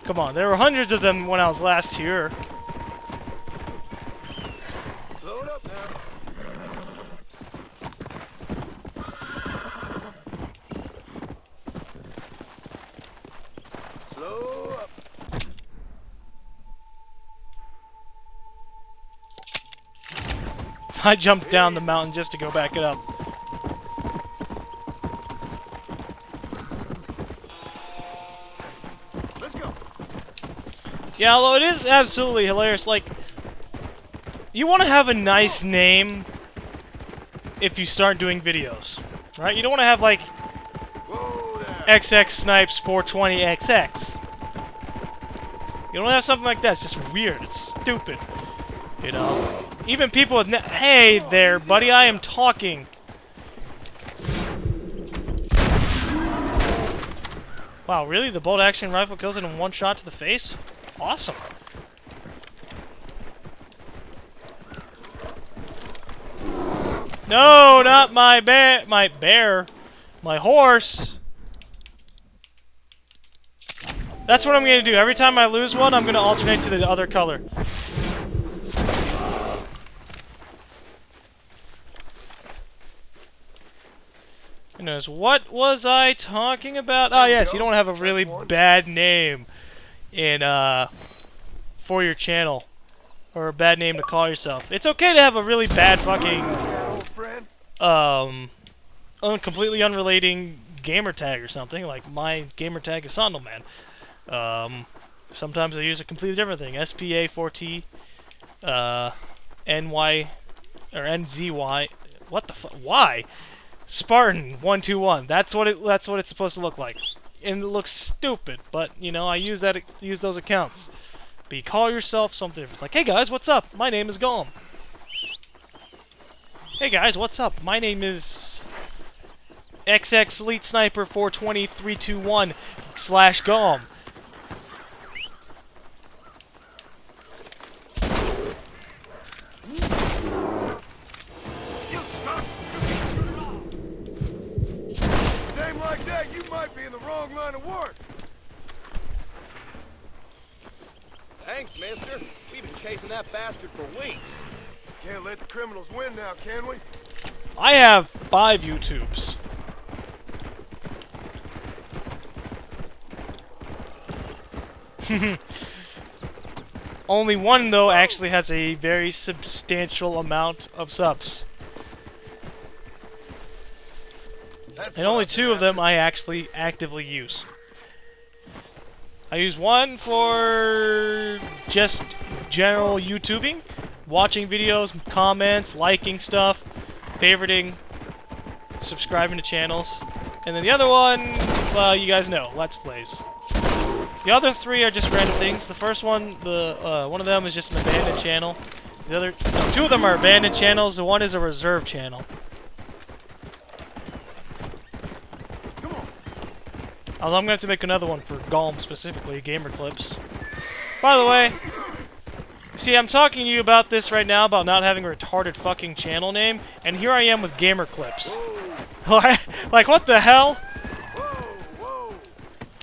Come on, there were hundreds of them when I was last here. Load up now. Slow up. I jumped down the mountain just to go back it up. Let's go. Yeah, although it is absolutely hilarious, like, you want to have a nice name if you start doing videos, right? You don't want to have, like, Whoa there. XX Snipes 420XX. You don't have something like that. It's just weird. It's stupid. You know? Even people with hey there, buddy, I am talking. Wow, really? The bolt-action rifle kills it in one shot to the face? Awesome. No, not my bear. My bear. My horse. That's what I'm going to do. Every time I lose one, I'm going to alternate to the other color. Goodness, what was I talking about? Oh, yes, you don't have a really bad name in, for your channel. Or a bad name to call yourself. It's okay to have a really bad fucking, completely unrelating gamer tag or something. Like, my gamer tag is Sondleman. Sometimes I use a completely different thing. SPA4T, NY, or NZY. What the fuck? Why? Spartan 121. That's what it's supposed to look like. And it looks stupid, but you know, I use those accounts. But you call yourself something. It's like, hey guys, what's up? My name is Golem. Hey guys, what's up? My name is XX Elite Sniper 420-321 / Golem. Like that, you might be in the wrong line of work. Thanks, mister. We've been chasing that bastard for weeks. Can't let the criminals win now, can we? I have 5 YouTubes. Only one, though, actually has a very substantial amount of subs. And only 2 of them I actually actively use. I use one for just general YouTubing, watching videos, comments, liking stuff, favoriting, subscribing to channels. And then the other one, well, you guys know, Let's Plays. The other 3 are just random things. The first one, one of them is just an abandoned channel. The other, no, 2 of them are abandoned channels. The one is a reserve channel. Although I'm going to have to make another one for Golem specifically, Gamer Clips. By the way, see, I'm talking to you about this right now, about not having a retarded fucking channel name, and here I am with Gamer Clips. Like, what the hell?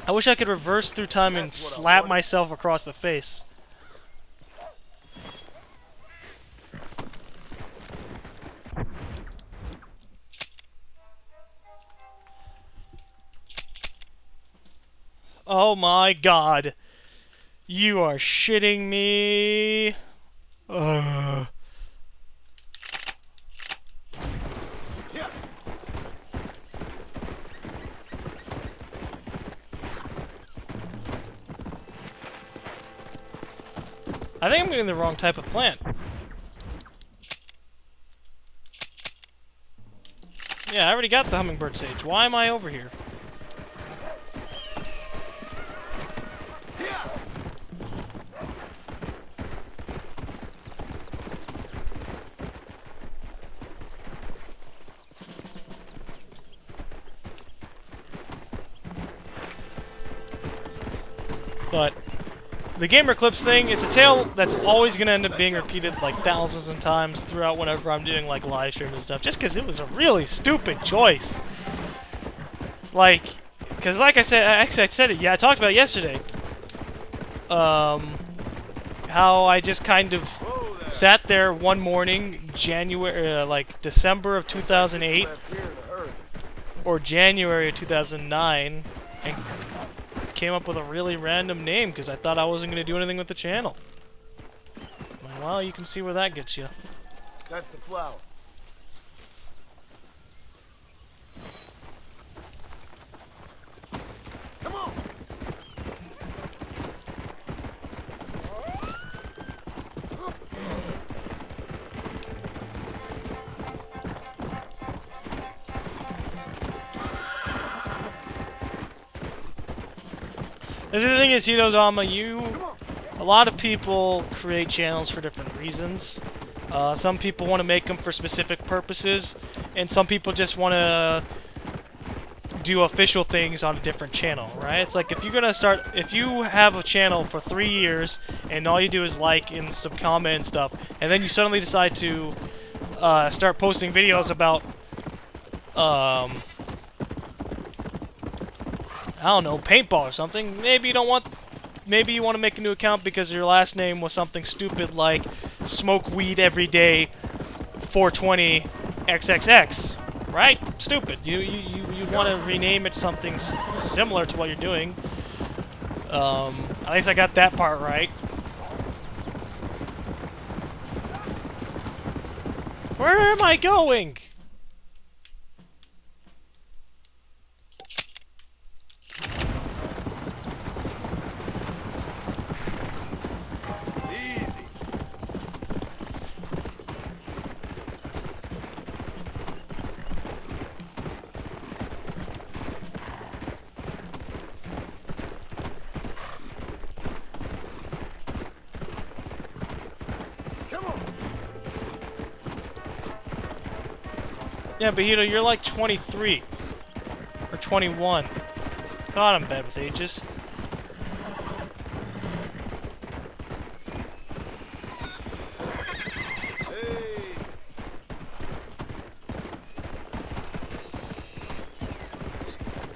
I wish I could reverse through time and slap myself across the face. Oh my god. You are shitting me. Ugh. I think I'm getting the wrong type of plant. Yeah, I already got the hummingbird sage. Why am I over here? But the Gamer Clips thing, it's a tale that's always going to end up being repeated like thousands of times throughout whenever I'm doing like live streams and stuff, just because it was a really stupid choice. Like, because like I said, actually I said it, yeah, I talked about it yesterday. how I just kind of Whoa there. sat there one morning, like December of 2008 Left here in a hurry. or January of 2009, and came up with a really random name because I thought I wasn't going to do anything with the channel. Well, you can see where that gets you. That's the flower. Come on. The thing is, Hidodama, a lot of people create channels for different reasons. Some people want to make them for specific purposes, and some people just want to do official things on a different channel, right? It's like if you have a channel for 3 years, and all you do is like and some comment and stuff, and then you suddenly decide to start posting videos about, I don't know, paintball or something. Maybe you want to make a new account because your last name was something stupid like smoke weed every day 420 XXX, right? Stupid. You want to rename it something similar to what you're doing. At least I got that part right. Where am I going? Easy. Come on. Yeah, but you're like 23 or 21. God, I'm bad with ages. Hey.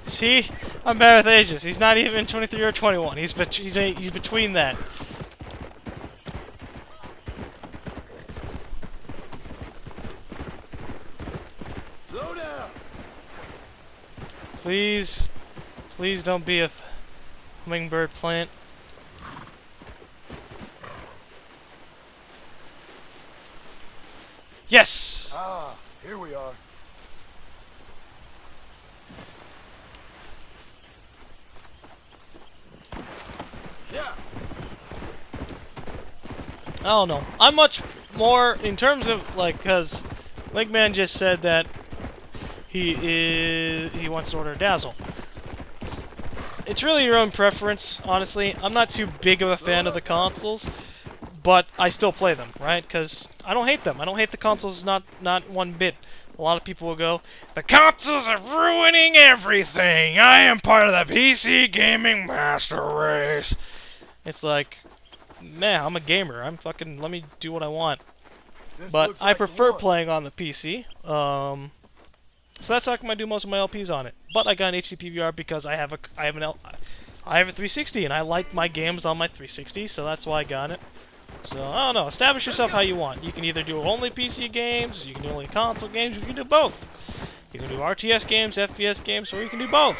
See, I'm bad with ages. He's not even 23 or 21. He's between that. Slow down. Please don't be a hummingbird plant. Yes! Ah, here we are. Yeah. I don't know. I'm much more, in terms of, like, because Linkman just said that he wants to order a Dazzle. It's really your own preference, honestly. I'm not too big of a fan of the consoles, but I still play them, right? Because I don't hate them. I don't hate the consoles, not one bit. A lot of people will go, the consoles are ruining everything! I am part of the PC gaming master race! It's like, man, I'm a gamer. Let me do what I want. This But looks I like the prefer one. playing on the PC. So that's how come I do most of my LPs on it. But I got an HD PVR because I have a 360 and I like my games on my 360, so that's why I got it. So I don't know. Establish yourself how you want. You can either do only PC games, you can do only console games, you can do both. You can do RTS games, FPS games, or you can do both.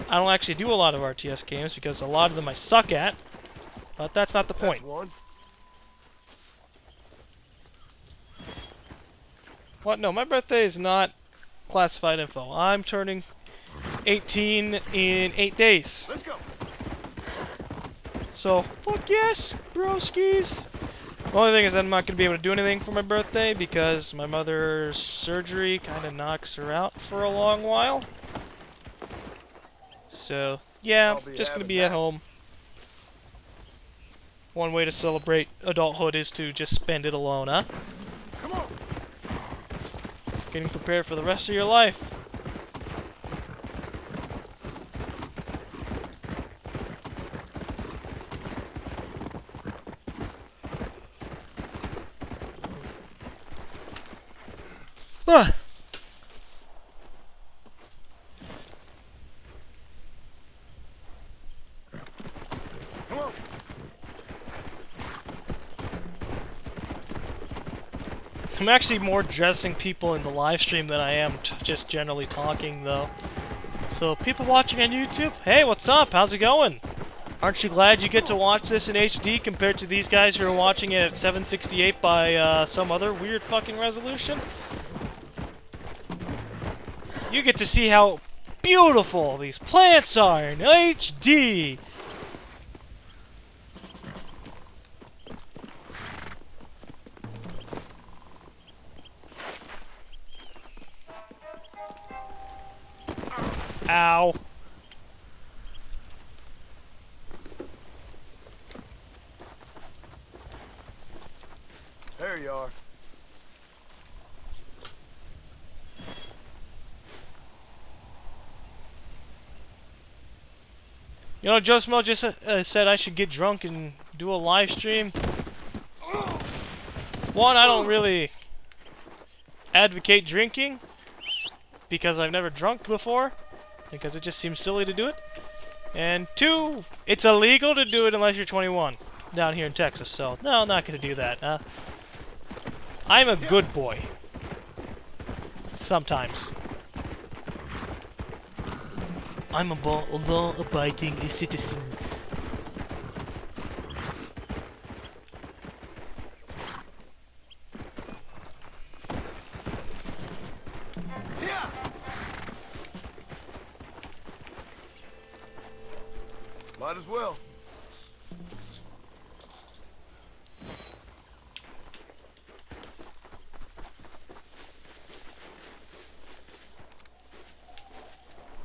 I don't actually do a lot of RTS games because a lot of them I suck at, but that's not the point. That's one. What? No, my birthday is not classified info. I'm turning 18 in 8 days. Let's go. So, fuck yes, broskies. The only thing is I'm not going to be able to do anything for my birthday because my mother's surgery kind of knocks her out for a long while. So, yeah, I'll be just going to having be at that. home. One way to celebrate adulthood is to just spend it alone, huh? Come on. Getting prepared for the rest of your life. Ah. I'm actually more addressing people in the live stream than I am just generally talking, though. So, people watching on YouTube, hey, what's up? How's it going? Aren't you glad you get to watch this in HD compared to these guys who are watching it at 768 by some other weird fucking resolution? You get to see how beautiful these plants are in HD! Ow. There you are. You know, Joe Smo just said I should get drunk and do a live stream. One, I don't really advocate drinking because I've never drunk before, because it just seems silly to do it. And two, it's illegal to do it unless you're 21 down here in Texas, so no, I'm not going to do that. I'm a good boy. Sometimes. I'm a law-abiding citizen. Yeah. Might as well.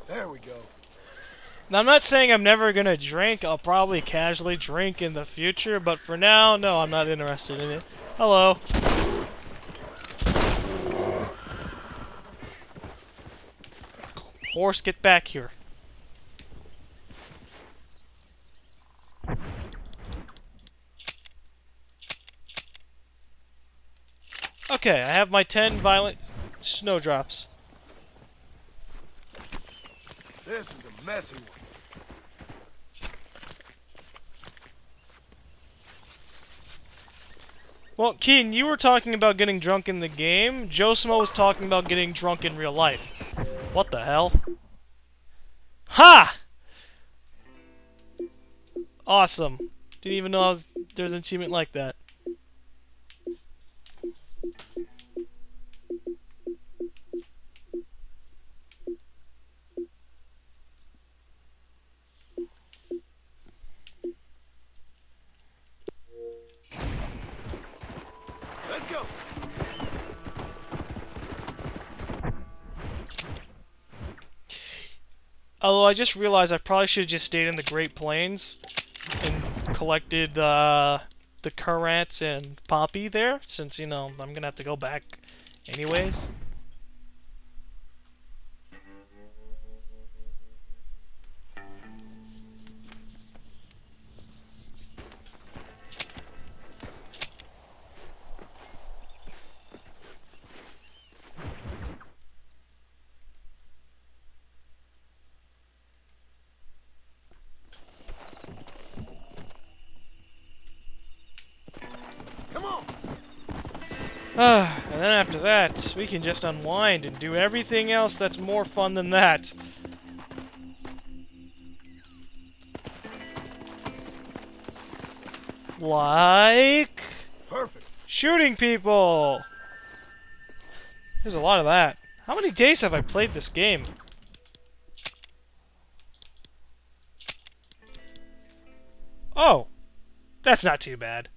There we go. Now, I'm not saying I'm never gonna drink. I'll probably casually drink in the future, but for now, no, I'm not interested in it. Hello. Horse, get back here. Okay, I have my 10 violent snowdrops. This is a messy one. Well, Keen, you were talking about getting drunk in the game. Joe Smo was talking about getting drunk in real life. What the hell? Ha! Awesome. Didn't even know there was an achievement like that. Let's go. Although I just realized I probably should have just stayed in the Great Plains and collected the currants and poppy there, since, you know, I'm gonna have to go back anyways. Come on. And then after that, we can just unwind and do everything else that's more fun than that. Like Perfect. shooting people. There's a lot of that. How many days have I played this game? Oh, that's not too bad.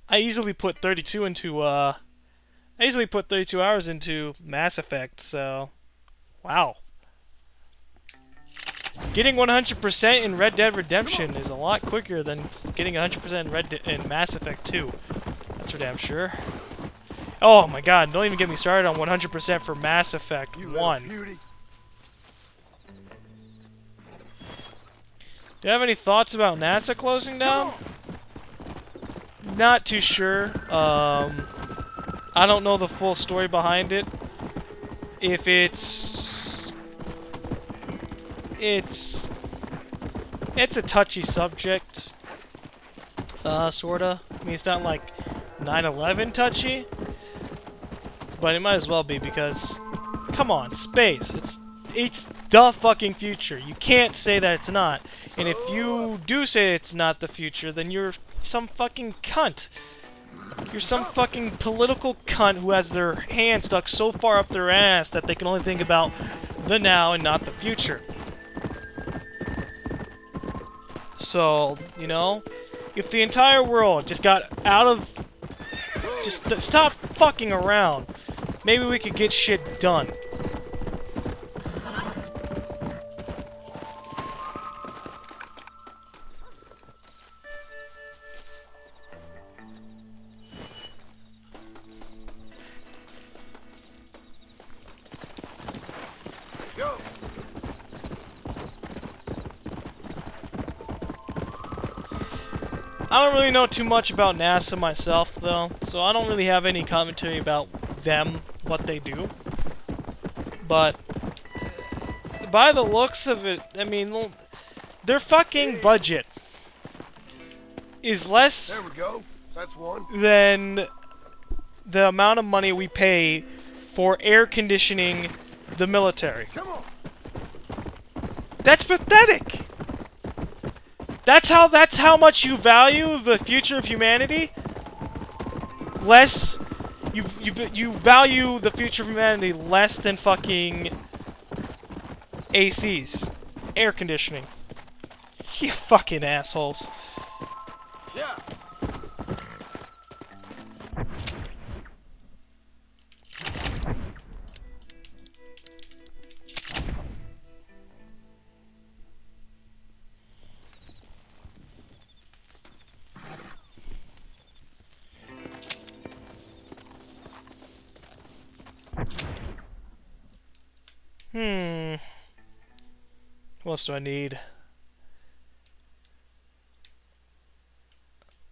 I easily put 32 hours into Mass Effect, so wow. Getting 100% in Red Dead Redemption is a lot quicker than getting 100% in Mass Effect 2. That's for damn sure. Oh my god, don't even get me started on 100% for Mass Effect 1. Beauty. Do you have any thoughts about NASA closing down? Not too sure. I don't know the full story behind it. If it's a touchy subject, sorta. I mean, it's not like 9/11 touchy, but it might as well be because, come on, space. It's the fucking future. You can't say that it's not. And if you do say it's not the future, then you're some fucking cunt. You're some fucking political cunt who has their hand stuck so far up their ass that they can only think about the now and not the future. So, you know, if the entire world just got out of... just stop fucking around, maybe we could get shit done. Go. I don't really know too much about NASA myself, though, so I don't really have any commentary about them, what they do. But by the looks of it, I mean, their fucking budget is less There we go. That's one. than the amount of money we pay for air conditioning the military. Come on. That's pathetic. That's how much you value the future of humanity. Less, you value the future of humanity less than fucking ACs, air conditioning. You fucking assholes. Yeah. What else do I need?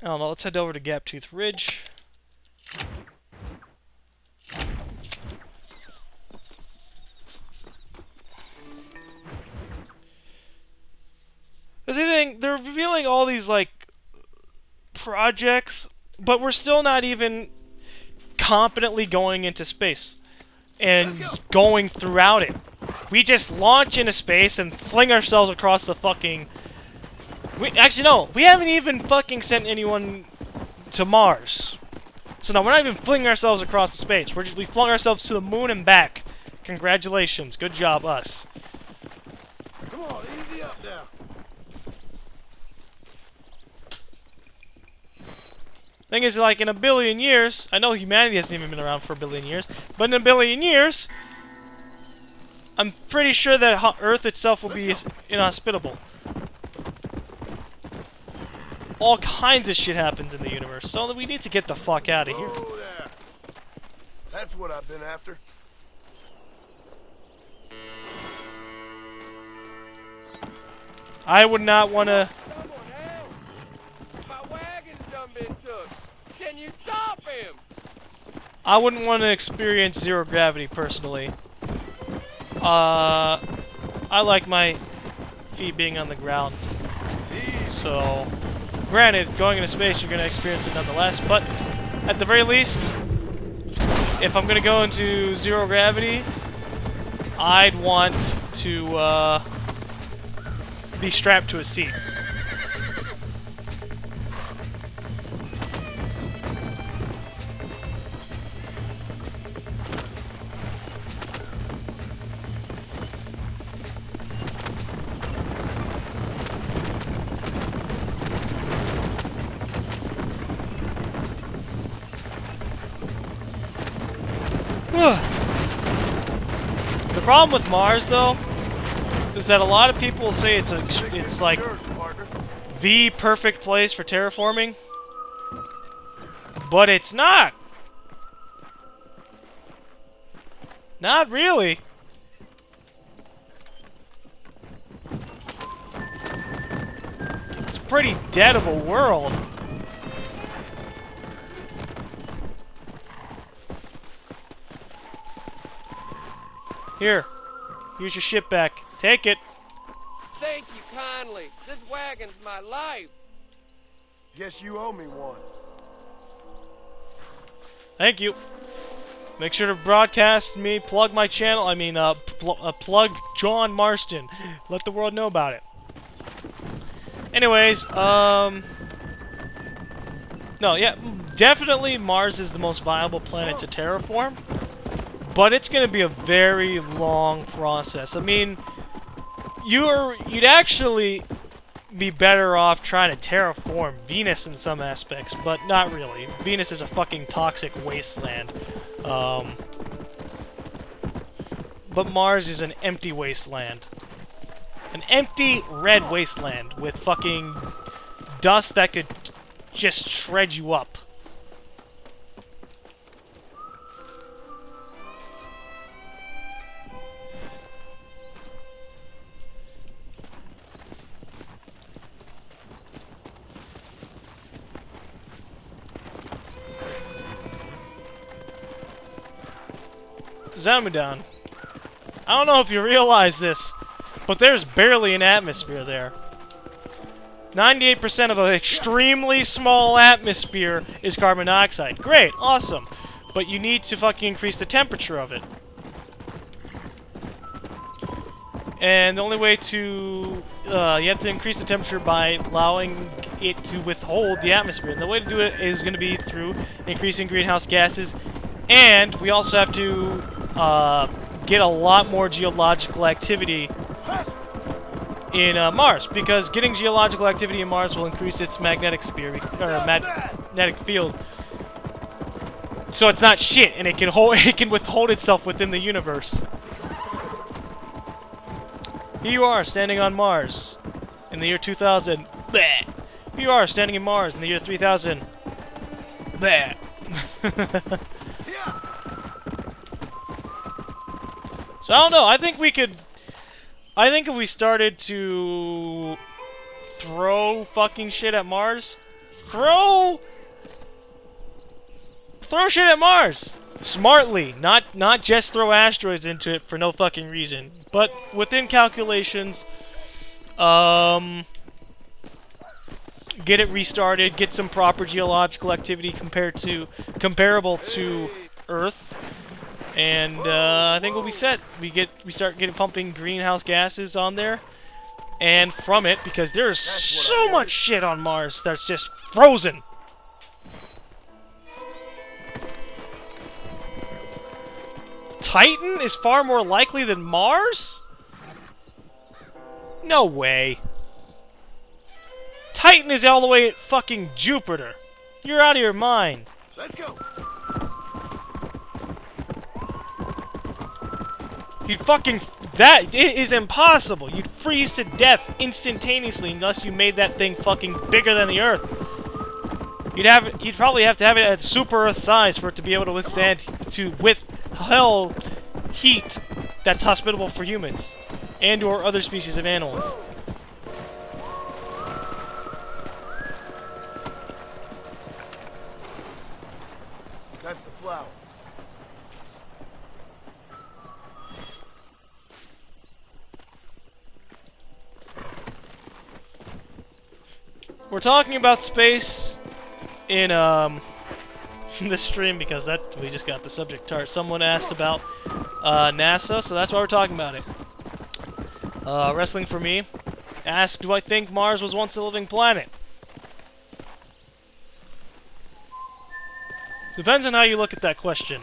I don't know, let's head over to Gaptooth Ridge. Because the thing, they're revealing all these, like, projects, but we're still not even competently going into space and going throughout it. We just launch into space and fling ourselves across the fucking... Actually, no. We haven't even fucking sent anyone to Mars. So, no, we're not even flinging ourselves across the space. We flung ourselves to the moon and back. Congratulations. Good job, us. Come on, easy up now. Thing is, like, in a billion years... I know humanity hasn't even been around for a billion years. But in a billion years... I'm pretty sure that Earth itself will be inhospitable. All kinds of shit happens in the universe, so we need to get the fuck out of here. Oh, there. That's what I've been after. I would not want to... Someone help! My wagon's done been took. Can you stop him? I wouldn't want to experience zero gravity, personally. I like my feet being on the ground. So, granted, going into space, you're going to experience it nonetheless, but at the very least, if I'm going to go into zero gravity, I'd want to, be strapped to a seat. The problem with Mars, though, is that a lot of people say it's like the perfect place for terraforming, but it's not. Not really. It's pretty dead of a world. Here. Here's your ship back. Take it. Thank you kindly. This wagon's my life. Guess you owe me one. Thank you. Make sure to broadcast me, plug my channel. I mean, plug John Marston. Let the world know about it. Anyways, no, yeah, definitely Mars is the most viable planet to terraform, but it's going to be a very long process. I mean, you'd actually be better off trying to terraform Venus in some aspects, but not really. Venus is a fucking toxic wasteland. But Mars is an empty wasteland. An empty red wasteland with fucking dust that could just shred you up. Zamadan. I don't know if you realize this, but there's barely an atmosphere there. 98% of an extremely small atmosphere is carbon dioxide. Great, awesome. But you need to fucking increase the temperature of it. And the only way to... you have to increase the temperature by allowing it to withhold the atmosphere. And the way to do it is going to be through increasing greenhouse gases. And we also have to get a lot more geological activity in Mars, because getting geological activity in Mars will increase its magnetic sphere, or magnetic field. So it's not shit, and it can withhold itself within the universe. Here you are, standing on Mars in the year 2000. Bleh. Here you are, standing in Mars in the year 3000. Bleh. So I don't know. I think if we started to throw fucking shit at Mars, throw shit at Mars smartly, not just throw asteroids into it for no fucking reason, but within calculations. Get it restarted, get some proper geological activity comparable to Earth. And I think we'll be set. We start pumping greenhouse gases on there, and from it, because there's so much shit on Mars that's just frozen. Titan is far more likely than Mars? No way. Titan is all the way at fucking Jupiter. You're out of your mind. Let's go. You'd fucking... That is impossible. You'd freeze to death instantaneously unless you made that thing fucking bigger than the Earth. You'd probably have to have it at super Earth size for it to be able to withstand heat that's hospitable for humans and or other species of animals. That's the flower. We're talking about space in this stream because we just got the subject chart. Someone asked about NASA, so that's why we're talking about it. Wrestling for Me asked, do I think Mars was once a living planet? Depends on how you look at that question.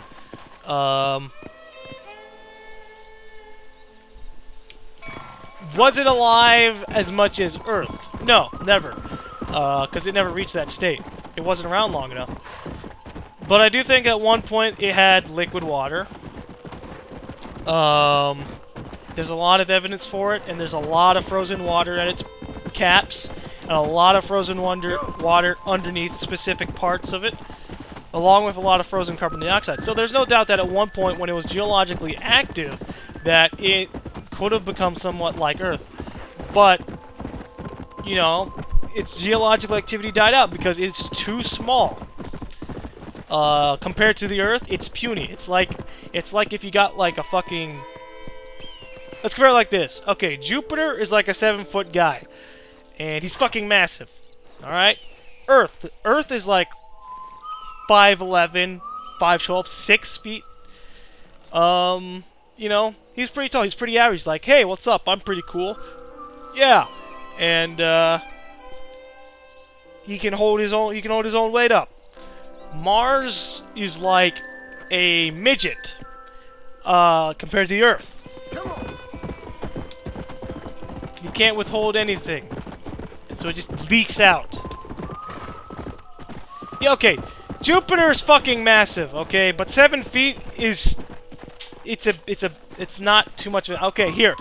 Was it alive as much as Earth? No, never. Because it never reached that state. It wasn't around long enough. But I do think at one point it had liquid water. There's a lot of evidence for it, and there's a lot of frozen water at its caps, and a lot of frozen water underneath specific parts of it, along with a lot of frozen carbon dioxide. So there's no doubt that at one point, when it was geologically active, that it could have become somewhat like Earth. But, you know, its geological activity died out because it's too small. Compared to the Earth, it's puny. It's like if you got like a fucking... Let's compare it like this. Okay, Jupiter is like a 7-foot guy, and he's fucking massive. All right, Earth is like 5'11", 5'12", 6 feet. You know, he's pretty tall. He's pretty average. He's like, hey, what's up? I'm pretty cool. Yeah, and he can hold his own. He can hold his own weight up. Mars is like a midget compared to the Earth. Come on. He can't withhold anything, and so it just leaks out. Yeah, okay. Jupiter is fucking massive, okay, but 7 feet is it's not too much of it. Okay, here.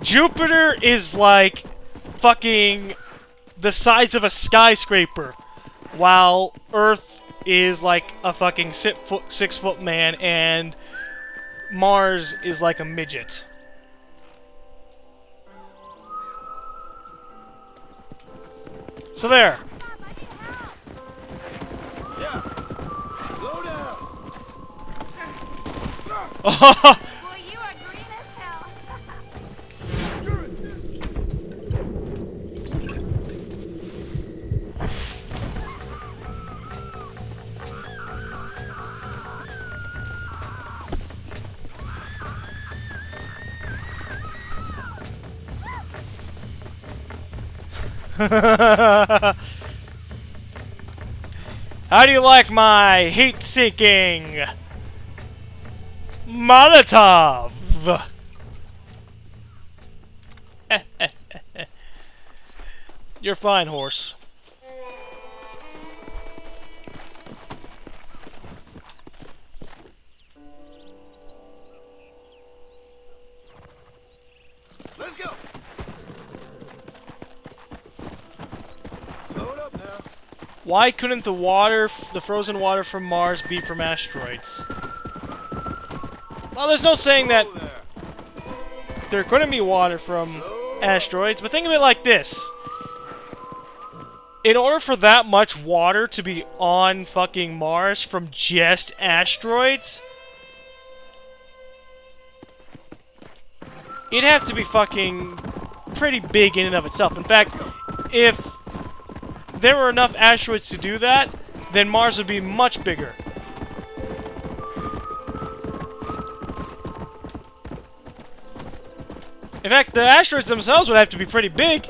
Jupiter is like fucking the size of a skyscraper, while Earth is like a fucking 6 foot man, and Mars is like a midget. So there. Yeah. Slow down. Oh, Well, you are green as hell. how do you like my heat-seeking Molotov? You're fine, horse. Let's go. Slow it up now. Why couldn't the water, the frozen water from Mars, be from asteroids? Well, there's no saying that Slow there. there couldn't be water from asteroids, but think of it like this. In order for that much water to be on fucking Mars from just asteroids, it'd have to be fucking pretty big in and of itself. In fact, if there were enough asteroids to do that, then Mars would be much bigger. In fact, the asteroids themselves would have to be pretty big.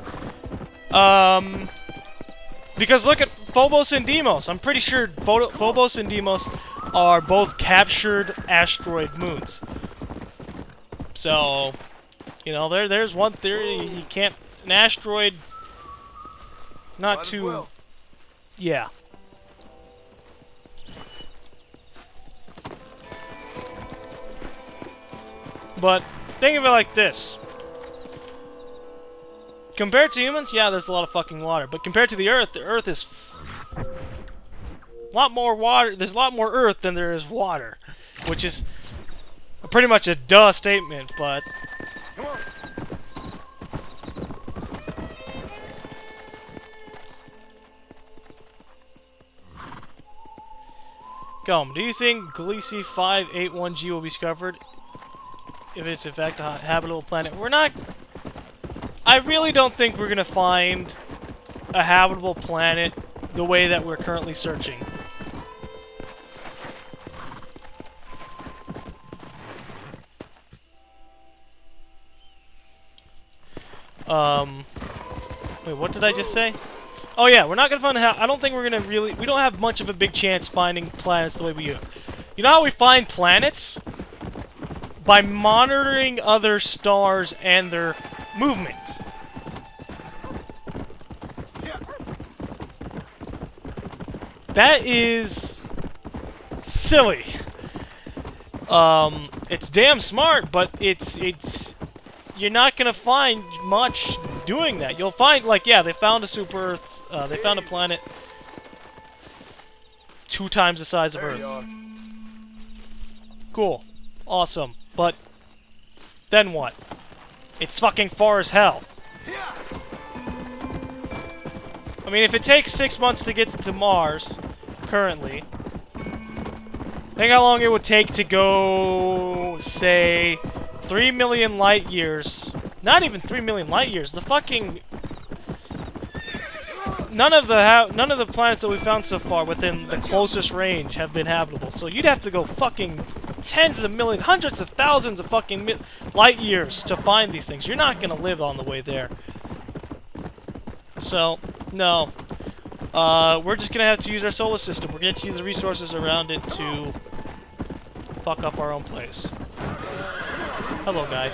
Because look at Phobos and Deimos. I'm pretty sure Phobos and Deimos are both captured asteroid moons. So, you know, there's one theory. You can't... An asteroid... Not Might as too... well. Yeah. But, think of it like this. Compared to humans, yeah, there's a lot of fucking water. But compared to the Earth is... a lot more water... There's a lot more Earth than there is water. Which is... pretty much a duh statement, but... Come on. Come, do you think Gliese 581G will be discovered if it's in fact a habitable planet? We're not... I really don't think we're gonna find a habitable planet the way that we're currently searching. Wait, what did I just say? Oh yeah, we're not gonna find I don't think we're gonna really... We don't have much of a big chance finding planets the way we do. You know how we find planets? By monitoring other stars and their movement. Yeah. That is... silly. It's damn smart, but it's... You're not gonna find much doing that. You'll find, like, yeah, they found a super Earth... they found a planet 2 times the size of There Earth. you are. Cool. Awesome. But then what? It's fucking far as hell. Yeah. I mean, if it takes 6 months to get to Mars, currently, think how long it would take to go, say, 3 million light years. Not even 3 million light years. The fucking... none of the planets that we found so far within the closest range have been habitable. So you'd have to go fucking tens of millions, hundreds of thousands of fucking light years to find these things. You're not gonna live on the way there. So no, we're just gonna have to use our solar system. We're gonna have to use the resources around it to fuck up our own place. Hello, guy.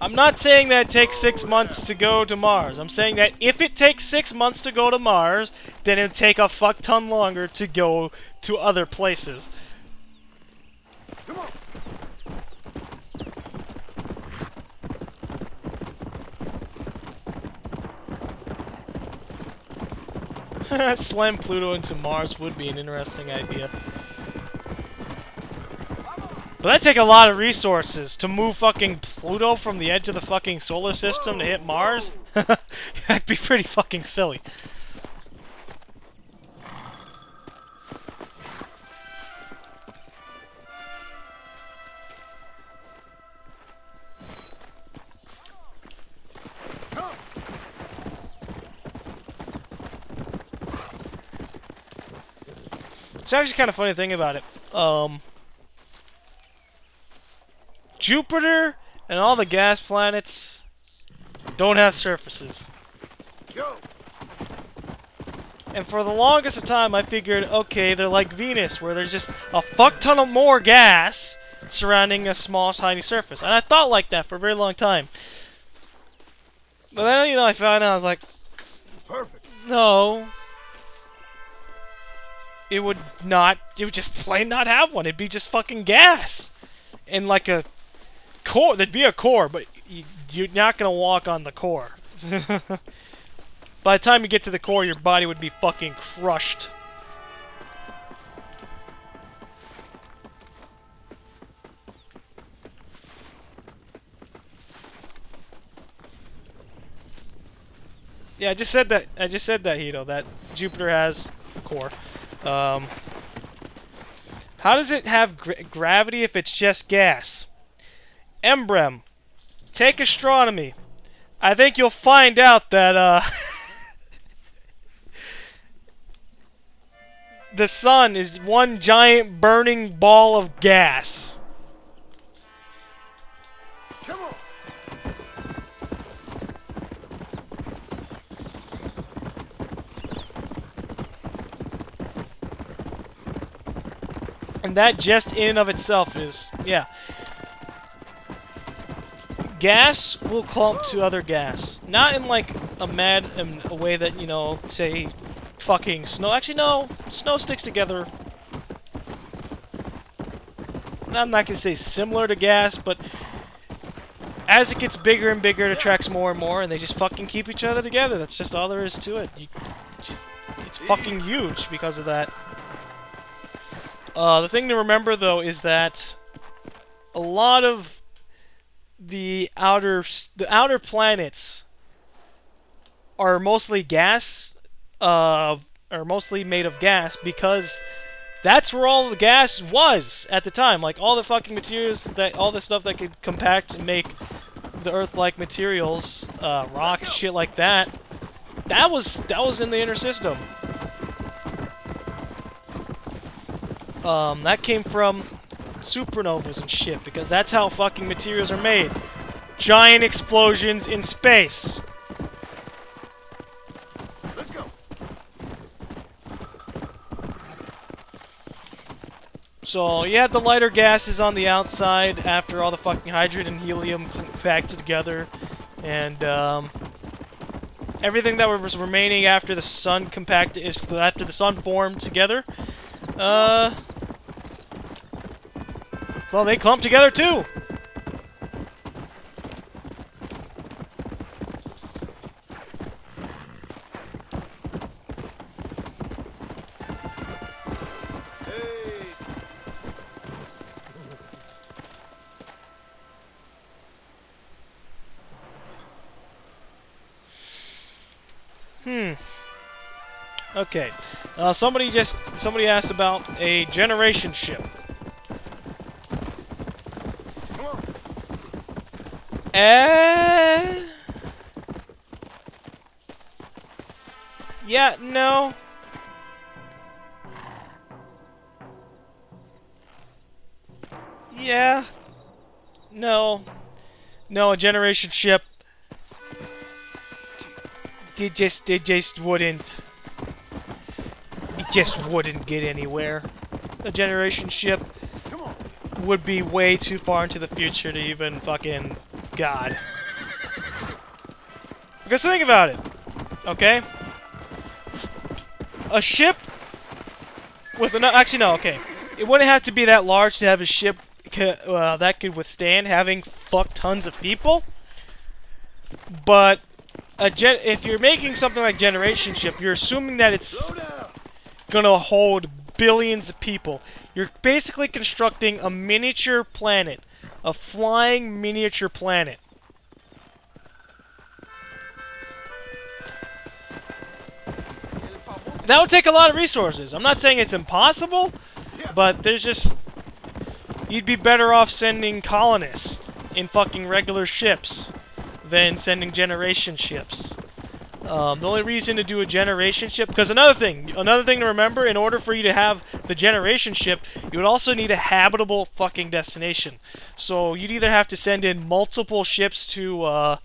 I'm not saying that it takes 6 months to go to Mars. I'm saying that if it takes 6 months to go to Mars, then it'd take a fuck ton longer to go to other places. Come on. Slam Pluto into Mars would be an interesting idea. But that'd take a lot of resources to move fucking Pluto from the edge of the fucking solar system to hit Mars. That'd be pretty fucking silly. It's actually kind of funny thing about it. Jupiter and all the gas planets don't have surfaces. Go. And for the longest of time, I figured, okay, they're like Venus, where there's just a fuck ton of more gas surrounding a small, tiny surface. And I thought like that for a very long time. But then, you know, I found out, I was like, Perfect. no. It would just plain not have one. It'd be just fucking gas. And like a core, there'd be a core, but you're not gonna walk on the core. By the time you get to the core, your body would be fucking crushed. Yeah, I just said that, Hito, that Jupiter has a core. How does it have gravity if it's just gas? Embrem, take astronomy. I think you'll find out that, the sun is one giant burning ball of gas. Come on. And that just in and of itself is, yeah. Gas will clump to other gas. Not in like a way that, you know, say fucking snow. Actually, no. Snow sticks together. I'm not gonna say similar to gas, but as it gets bigger and bigger, it attracts more and more, and they just fucking keep each other together. That's just all there is to it. It's fucking huge because of that. The thing to remember, though, is that a lot of the outer planets are mostly gas, are mostly made of gas, because that's where all the gas was at the time. Like, all the fucking materials, all the stuff that could compact and make the Earth-like materials, rock, shit like that, that was in the inner system. That came from supernovas and shit, because that's how fucking materials are made. Giant explosions in space. Let's go. So, you had the lighter gases on the outside after all the fucking hydrogen and helium compacted together, and, everything that was remaining after the sun after the sun formed together, well, they clumped together too. Hey. Okay. Somebody asked about a generation ship. Come on. Yeah, no. Yeah. No. No, a generation ship. It just wouldn't. It just wouldn't get anywhere. A generation ship Come on. would be way too far into the future to even fucking God. Because think about it, okay? A ship with actually no, okay. It wouldn't have to be that large to have a ship that could withstand having fuck tons of people. But if you're making something like generation ship, you're assuming that it's Slow down. gonna hold billions of people. You're basically constructing a miniature planet, a flying miniature planet. That would take a lot of resources. I'm not saying it's impossible, but there's just... You'd be better off sending colonists in fucking regular ships than sending generation ships. The only reason to do a generation ship... Because another thing to remember, in order for you to have the generation ship, you would also need a habitable fucking destination. So you'd either have to send in multiple ships to,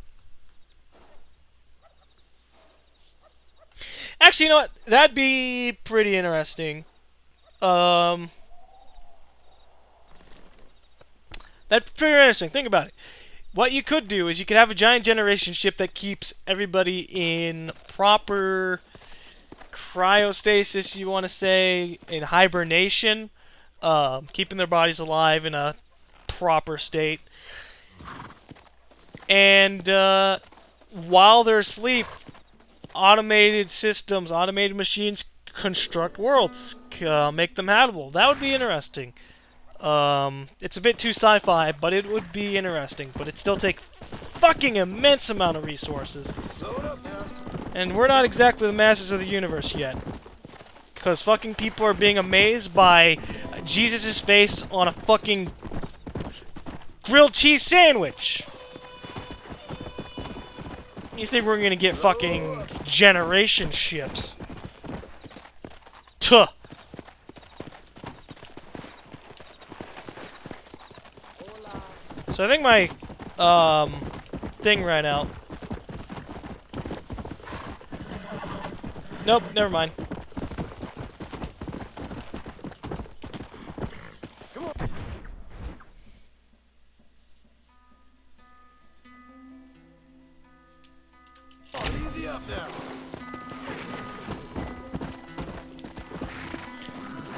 Actually, you know what? That'd be pretty interesting. That's pretty interesting. Think about it. What you could do is you could have a giant generation ship that keeps everybody in proper cryostasis, you want to say, in hibernation, keeping their bodies alive in a proper state. And while they're asleep, automated systems, automated machines construct worlds, make them habitable. That would be interesting. It's a bit too sci-fi, but it would be interesting. But it'd still take fucking immense amount of resources. Slow it up now. And we're not exactly the masters of the universe yet. Because fucking people are being amazed by Jesus' face on a fucking grilled cheese sandwich. You think we're gonna get fucking generation ships? Tuh. So I think my thing ran out. Nope, never mind. Come on. Oh, easy up now.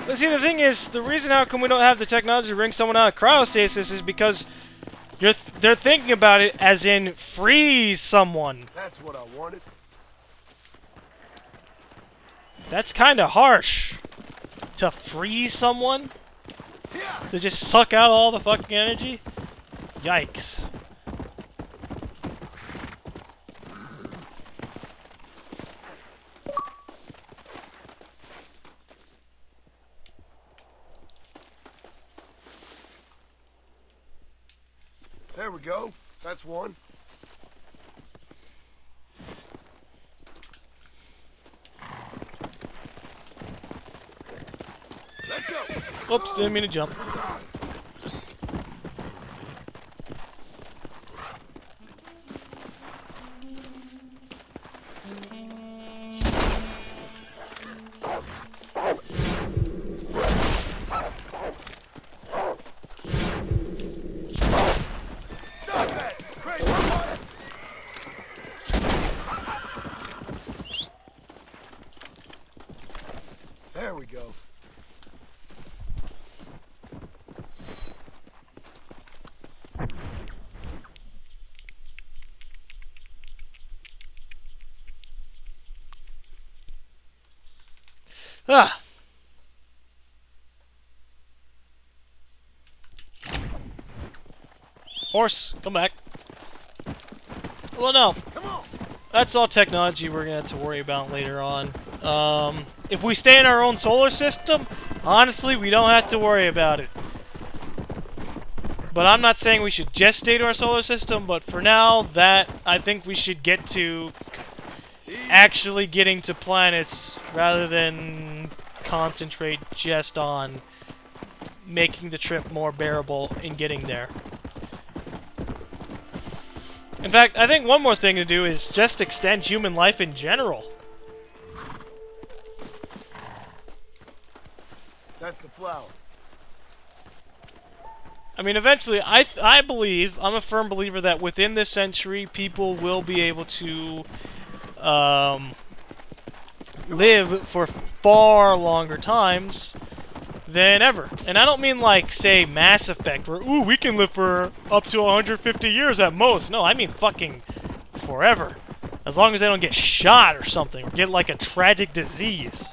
But see, the thing is, the reason how come we don't have the technology to bring someone out of cryostasis is because they're thinking about it as in freeze someone. That's what I wanted. That's kind of harsh. To freeze someone? Yeah. To just suck out all the fucking energy? Yikes. There we go. That's one. Let's go. Oops, didn't mean to jump. Stop that. Crazy one. There we go. Ah! Horse, come back. Well, no. Come on. That's all technology we're going to have to worry about later on. If we stay in our own solar system, honestly, we don't have to worry about it. But I'm not saying we should just stay to our solar system, but for now, that I think we should get to actually getting to planets rather than concentrate just on making the trip more bearable in getting there. In fact, I think one more thing to do is just extend human life in general. That's the flower. I mean, eventually, I believe, I'm a firm believer that within this century, people will be able to live for far longer times than ever. And I don't mean like, say, Mass Effect, where, ooh, we can live for up to 150 years at most. No, I mean fucking forever. As long as they don't get shot or something, or get like a tragic disease.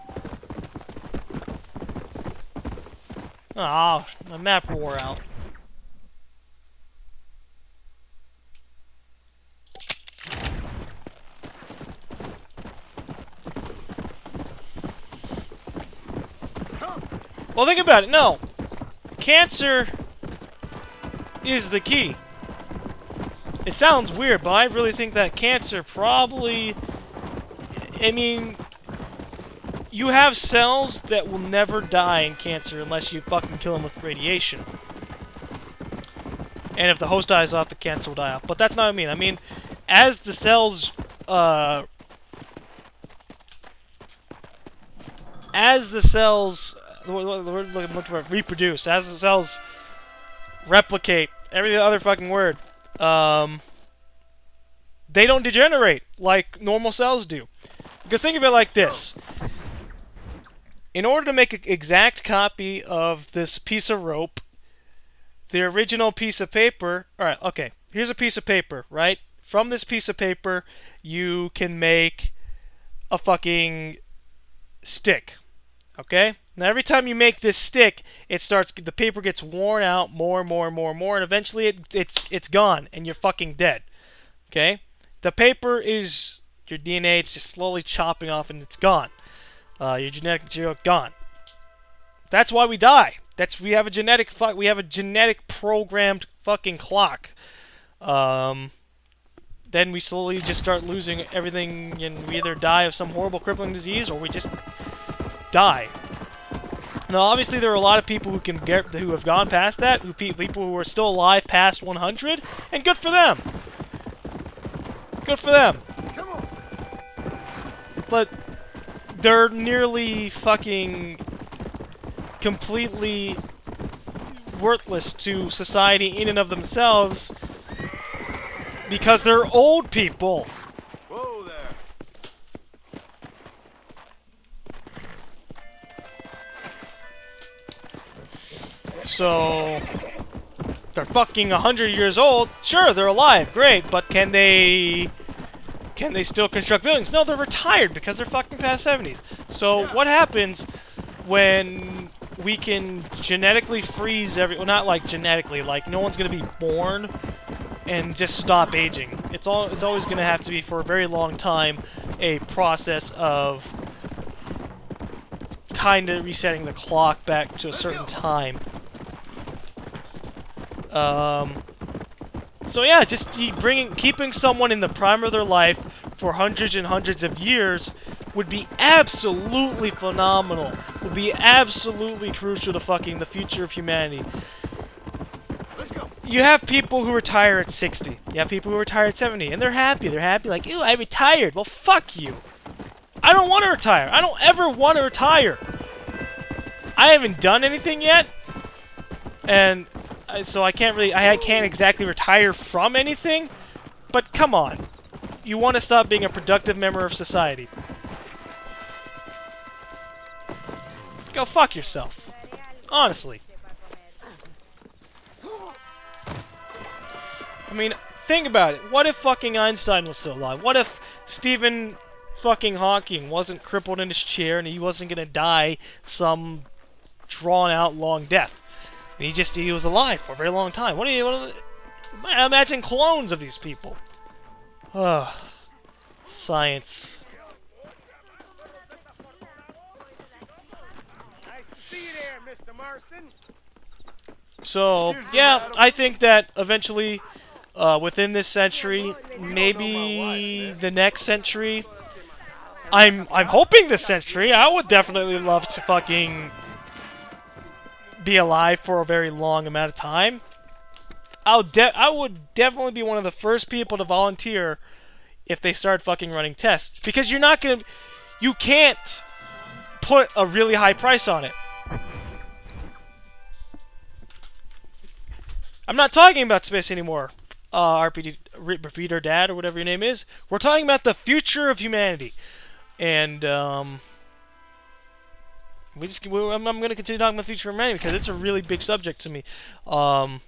Ah, my map wore out. Well, think about it. No. Cancer is the key. It sounds weird, but I really think that cancer probably... I mean... You have cells that will never die in cancer unless you fucking kill them with radiation. And if the host dies off, the cancer will die off. But that's not what I mean. I mean, as the cells... as the cells... We're looking for reproduce. As the cells replicate, every other fucking word, they don't degenerate like normal cells do. Because think of it like this. In order to make an exact copy of this piece of rope, the original piece of paper... Alright, okay. Here's a piece of paper, right? From this piece of paper, you can make a fucking stick. Okay? Now every time you make this stick, the paper gets worn out more and more and more and more, and eventually it's gone, and you're fucking dead. Okay? The paper is your DNA, it's just slowly chopping off and it's gone. Your genetic material gone. That's why we die. We have a genetic programmed fucking clock. Then we slowly just start losing everything, and we either die of some horrible crippling disease or we just die. Now, obviously, there are a lot of people who have gone past that, people who are still alive past 100, and good for them. Good for them. Come on. But they're nearly fucking completely worthless to society in and of themselves because they're old people. Whoa there. So they're fucking 100 years old. Sure, they're alive, great, but can they still construct buildings? No, they're retired because they're fucking past 70s. So what happens when we can genetically freeze well, not like genetically, like no one's gonna be born and just stop aging. It's always gonna have to be for a very long time a process of kind of resetting the clock back to a certain time. So yeah, just keeping someone in the prime of their life for hundreds and hundreds of years would be absolutely phenomenal. Would be absolutely crucial to fucking the future of humanity. Let's go. You have people who retire at 60. You have people who retire at 70, and they're happy. They're happy like, ew, I retired. Well, fuck you. I don't want to retire. I don't ever want to retire. I haven't done anything yet, and so I can't exactly retire from anything, but come on. You want to stop being a productive member of society. Go fuck yourself. Honestly. I mean, think about it. What if fucking Einstein was still alive? What if Stephen fucking Hawking wasn't crippled in his chair and he wasn't gonna die some drawn-out long death? And he was alive for a very long time. Imagine clones of these people. Ugh. Science. So, yeah, I think that eventually, within this century, maybe the next century, I'm hoping this century, I would definitely love to fucking be alive for a very long amount of time. I would definitely be one of the first people to volunteer if they start fucking running tests. Because you can't put a really high price on it. I'm not talking about space anymore, RPG Repeater Dad or whatever your name is. We're talking about the future of humanity, and I'm going to continue talking about the future of humanity because it's a really big subject to me. What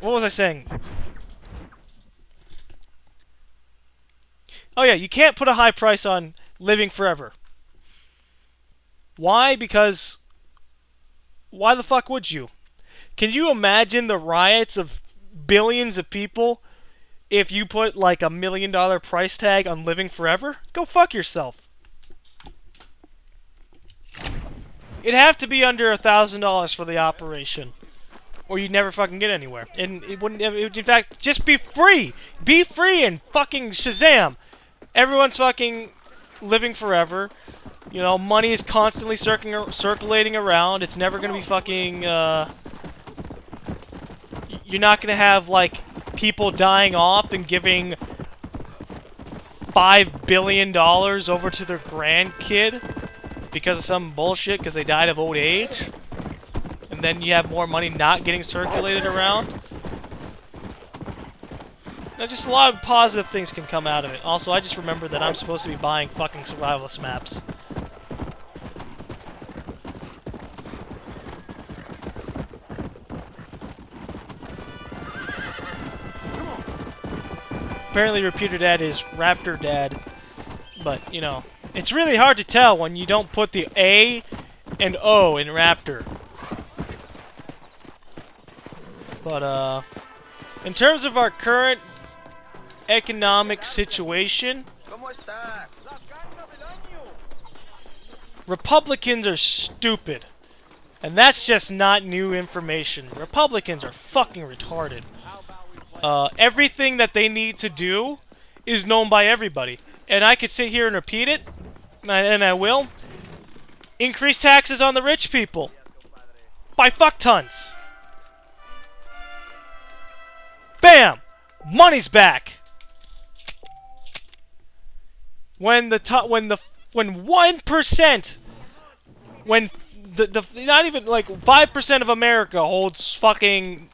was I saying? Oh yeah, you can't put a high price on living forever. Why? Because why the fuck would you? Can you imagine the riots of billions of people if you put like $1 million price tag on living forever? Go fuck yourself. It'd have to be under $1,000 for the operation, or you'd never fucking get anywhere. And it wouldn't. It would, in fact, just be free. Be free and fucking Shazam. Everyone's fucking living forever. You know, money is constantly circulating around. It's never gonna be fucking. You're not gonna have like people dying off and giving $5 billion over to their grandkid because of some bullshit because they died of old age, and then you have more money not getting circulated around. Now, just a lot of positive things can come out of it. Also, I just remembered that I'm supposed to be buying fucking survivalist maps. Apparently, Repeater Dad is Raptor Dad, but, you know, it's really hard to tell when you don't put the A and O in Raptor. But, in terms of our current economic situation, Republicans are stupid. And that's just not new information. Republicans are fucking retarded. Everything that they need to do is known by everybody. And I could sit here and repeat it, and I will. Increase taxes on the rich people. By fuck tons. Bam! Money's back. When 1%, when the not even like 5% of America holds fucking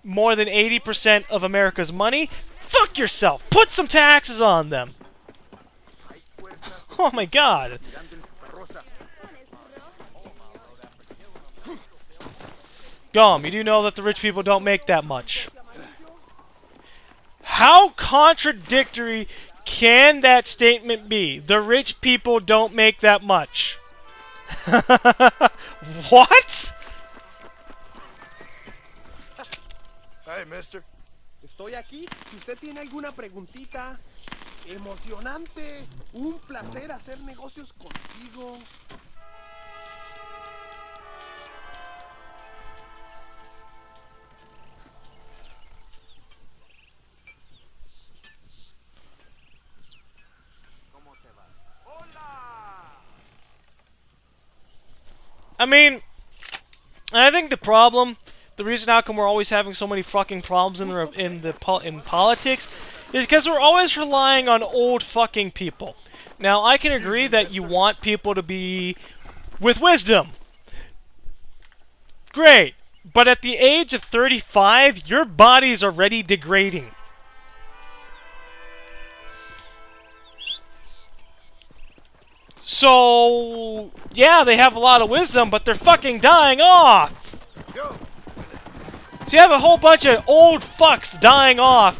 more than 80% of America's money, fuck yourself. Put some taxes on them. Oh my god. Gum, you do know that the rich people don't make that much. How contradictory can that statement be? The rich people don't make that much. What? Hey, mister. Estoy aquí. Si usted tiene alguna preguntita. Emocionante. Un placer hacer negocios contigo. I mean, and I think the reason how come we're always having so many fucking problems in politics, is because we're always relying on old fucking people. Now, I can agree that you want people to be with wisdom. Great, but at the age of 35, your body's already degrading. So, yeah, they have a lot of wisdom, but they're fucking dying off. So you have a whole bunch of old fucks dying off,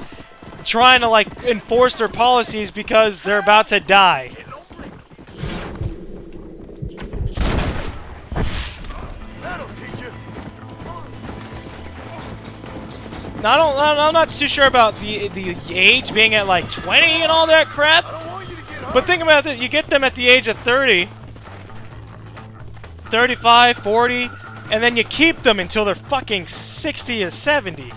trying to, like, enforce their policies because they're about to die. That'll teach you. Now, I'm not too sure about the age being at, like, 20 and all that crap. I don't want you to get hurt. But think about it, you get them at the age of 30. 35, 40, and then you keep them until they're fucking 60 or 70.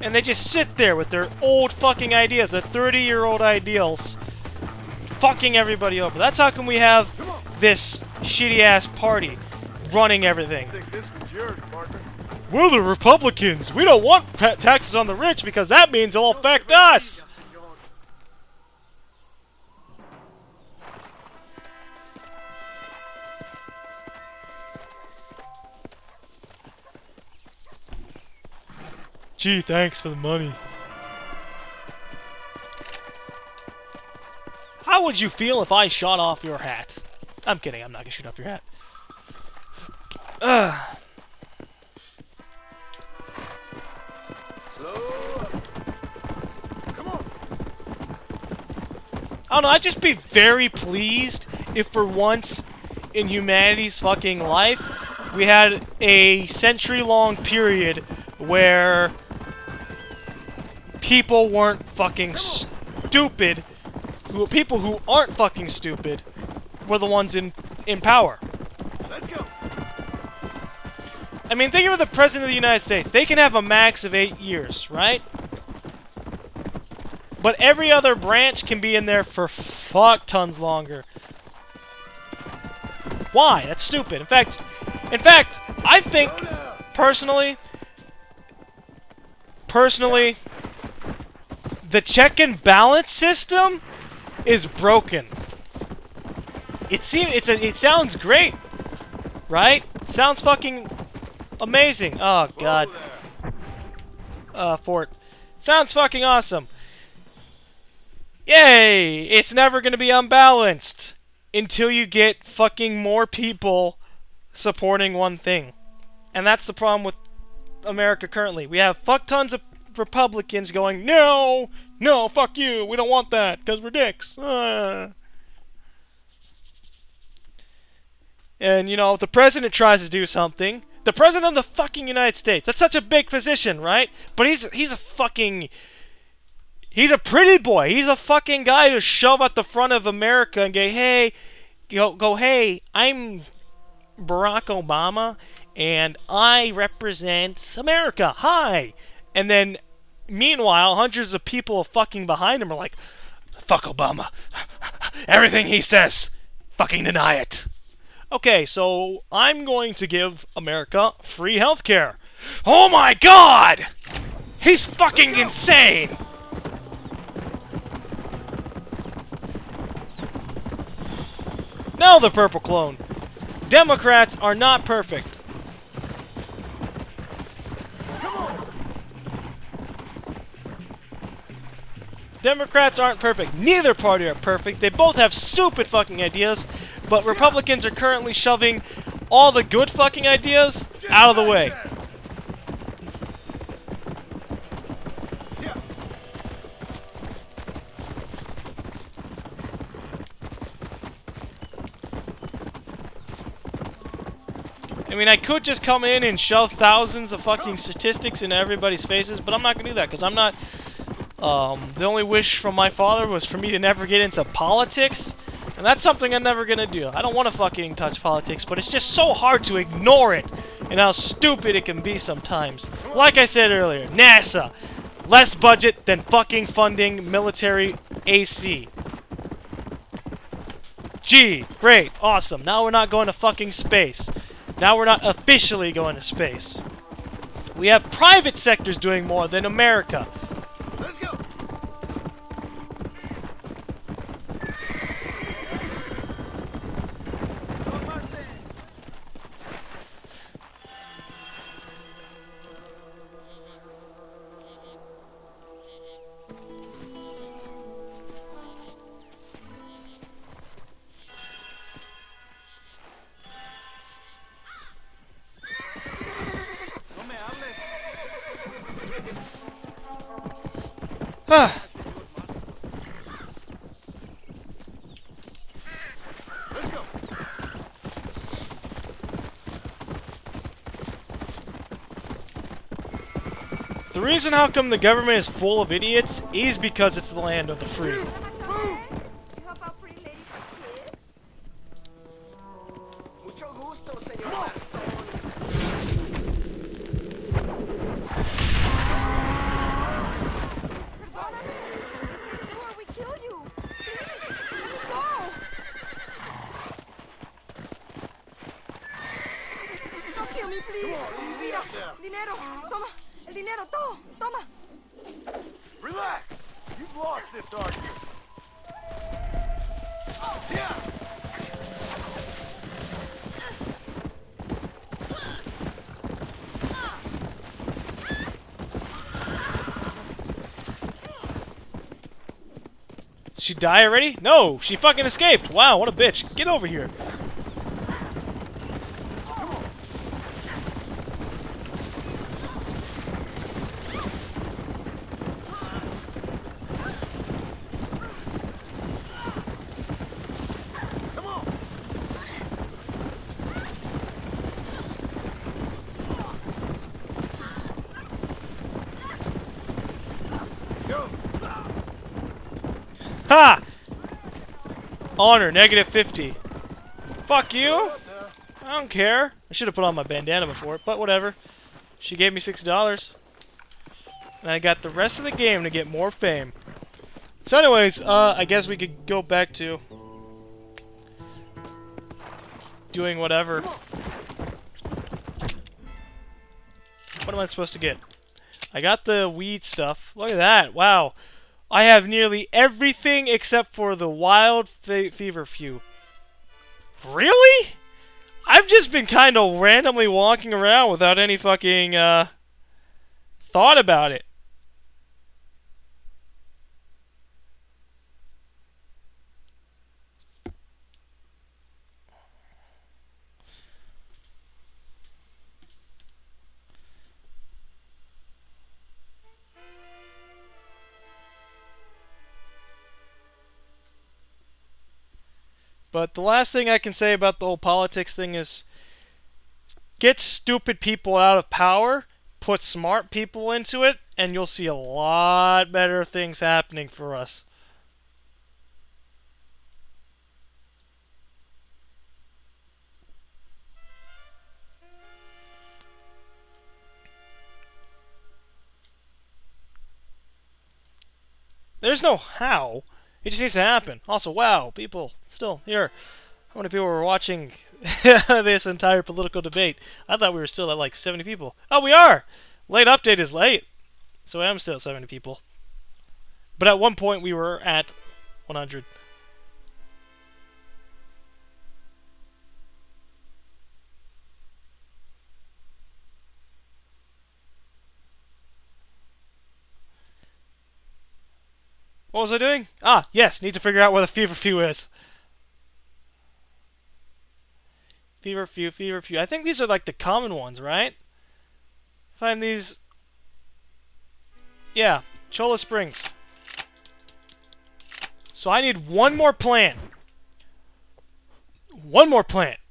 And they just sit there with their old fucking ideas, their 30-year-old ideals, fucking everybody over. That's how come we have this shitty-ass party running everything. I think this was yours, partner. We're the Republicans. We don't want taxes on the rich because that means it'll affect us. Gee, thanks for the money. How would you feel if I shot off your hat? I'm kidding, I'm not gonna shoot off your hat. Ugh. Slow up. Come on. I don't know, I'd just be very pleased if for once in humanity's fucking life we had a century-long period where people weren't fucking stupid. People who aren't fucking stupid were the ones in power. Let's go. I mean, think of the President of the United States. They can have a max of 8 years, right? But every other branch can be in there for fuck tons longer. Why? That's stupid. In fact, I think personally, the check and balance system is broken. It sounds great, right? Sounds fucking amazing. Oh god. Fort. Sounds fucking awesome. Yay! It's never gonna be unbalanced until you get fucking more people supporting one thing. And that's the problem with America currently. We have fuck tons of Republicans going, no, no, fuck you, we don't want that, because we're dicks. And, you know, if the president tries to do something, the president of the fucking United States, that's such a big position, right? But he's a fucking, he's a pretty boy. He's a fucking guy to shove at the front of America and go, hey, hey, I'm Barack Obama, and I represent America. Hi! And then, meanwhile, hundreds of people fucking behind him are like, fuck Obama. Everything he says, fucking deny it. Okay, so I'm going to give America free healthcare. Oh my god! He's fucking insane! Now the purple clone. Democrats are not perfect. Democrats aren't perfect. Neither party are perfect. They both have stupid fucking ideas, but Republicans are currently shoving all the good fucking ideas out of the way. I mean, I could just come in and shove thousands of fucking statistics into everybody's faces, but I'm not gonna do that, because I'm not... the only wish from my father was for me to never get into politics, and that's something I'm never gonna do. I don't want to fucking touch politics, but it's just so hard to ignore it, and how stupid it can be sometimes. Like I said earlier, NASA. Less budget than fucking funding military AC. Gee, great, awesome. Now we're not going to fucking space. Now we're not officially going to space. We have private sectors doing more than America. Let's go. Let's go. The reason how come the government is full of idiots is because it's the land of the free. You help out pretty lady for kids? Toma, el dinero, todo. Toma. Relax. You've lost this argument. Yeah. Did she die already? No, she fucking escaped. Wow, what a bitch. Get over here. Come on. Go. Ha! Honor, -50. Fuck you! I don't care. I should have put on my bandana before, but whatever. She gave me $6. And I got the rest of the game to get more fame. So anyways, I guess we could go back to doing whatever. What am I supposed to get? I got the weed stuff. Look at that. Wow. I have nearly everything except for the wild fever few. Really? I've just been kind of randomly walking around without any fucking thought about it. But the last thing I can say about the whole politics thing is get stupid people out of power, put smart people into it, and you'll see a lot better things happening for us. There's no how. It just needs to happen. Also, wow, people still here. How many people were watching this entire political debate? I thought we were still at like 70 people. Oh, we are! Late update is late. So I am still at 70 people. But at one point we were at 100. What was I doing? Ah, yes, need to figure out where the feverfew is. Feverfew, feverfew. I think these are like the common ones, right? Find these. Yeah, Cholla Springs. So I need one more plant. One more plant.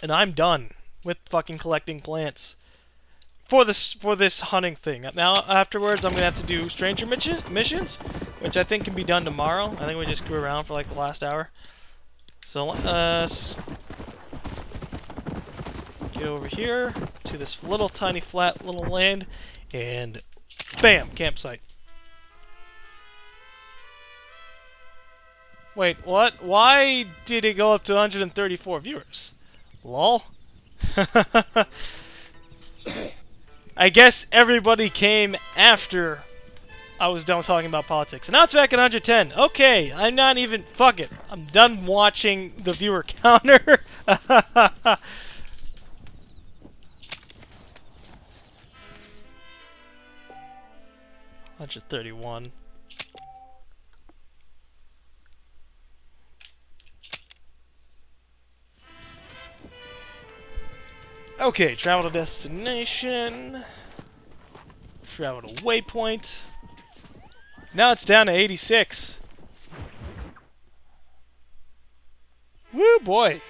And I'm done with fucking collecting plants. For this hunting thing. Now afterwards I'm gonna have to do stranger missions, which I think can be done tomorrow. I think we just screw around for like the last hour. So let us get over here to this little tiny flat little land and bam, campsite. Wait, what? Why did it go up to 134 viewers? Lol. I guess everybody came after I was done talking about politics. And now it's back at 110. Okay, I'm not even... Fuck it. I'm done watching the viewer counter. 131. Okay, travel to destination. Travel to waypoint. Now it's down to 86. Woo, boy.